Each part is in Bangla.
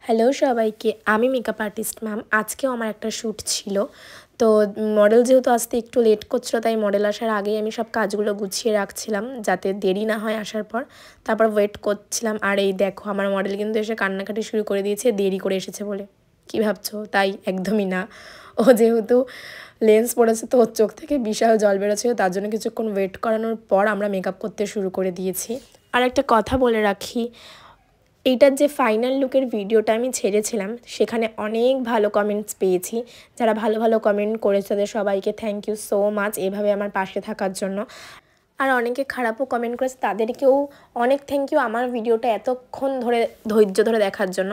হ্যালো সবাইকে, আমি মেকআপ আর্টিস্ট ম্যাম। আজকেও আমার একটা শ্যুট ছিল, তো মডেল যেহেতু আসতে একটু লেট করছিল, তাই মডেল আসার আগেই আমি সব কাজগুলো গুছিয়ে রাখছিলাম যাতে দেরি না হয় আসার পর। তারপর ওয়েট করছিলাম, আর এই দেখো আমার মডেল কিন্তু এসে কান্নাকাটি শুরু করে দিয়েছে দেরি করে এসেছে বলে। কী ভাবছো? তাই একদমই না, ও যেহেতু লেন্স পড়েছে তো ওর চোখ থেকে বিশাল জল বেরোচ্ছিল, তার জন্য কিছুক্ষণ ওয়েট করানোর পর আমরা মেকআপ করতে শুরু করে দিয়েছি। আর একটা কথা বলে রাখি, এইটার যে ফাইনাল লুকের ভিডিওটা আমি ছেড়েছিলাম সেখানে অনেক ভালো কমেন্টস পেয়েছি। যারা ভালো ভালো কমেন্ট করেছে তাদের সবাইকে থ্যাংক ইউ সো মাচ এভাবে আমার পাশে থাকার জন্য। আর অনেকে খারাপও কমেন্ট করেছে, তাদেরকেও অনেক থ্যাংক ইউ আমার ভিডিওটা এতক্ষণ ধরে ধৈর্য ধরে দেখার জন্য।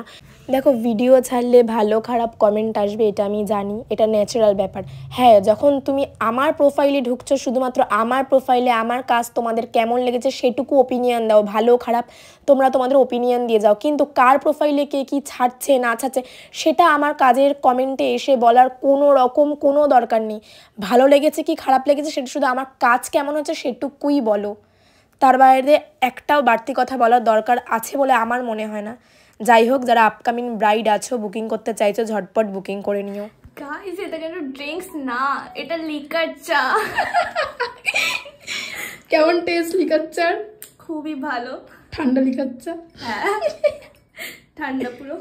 দেখো, ভিডিও ছাড়লে ভালো খারাপ কমেন্ট আসবে, এটা আমি জানি, এটা ন্যাচারাল ব্যাপার। হ্যাঁ, যখন তুমি আমার প্রোফাইলে ঢুকছো, শুধুমাত্র আমার প্রোফাইলে আমার কাজ তোমাদের কেমন লেগেছে সেটুকু ওপিনিয়ন দাও, ভালো খারাপ তোমরা তোমাদের ওপিনিয়ন দিয়ে যাও, কিন্তু কার প্রোফাইলে কে কী ছাড়ছে না ছাড়ছে সেটা আমার কাজের কমেন্টে এসে বলার কোনো দরকার নেই। ভালো লেগেছে কি খারাপ লেগেছে সেটা শুধু আমার কাজ কেমন হচ্ছে সেটুকুই বলো, তার বাইরে একটাও বাড়তি কথা বলার দরকার আছে বলে আমার মনে হয় না। যাই হোক, যারা আপকামিং ব্রাইড আছো, বুকিং করতে চাইছো, ঝটপট বুকিং করে নিও। গাইস, এটা কিন্তু ড্রিঙ্কস না, এটা লিকার চা। কেমন টেস্ট লিকার চার? খুবই ভালো। ঠান্ডা লিকার চা? হ্যাঁ, ঠান্ডা পুরো।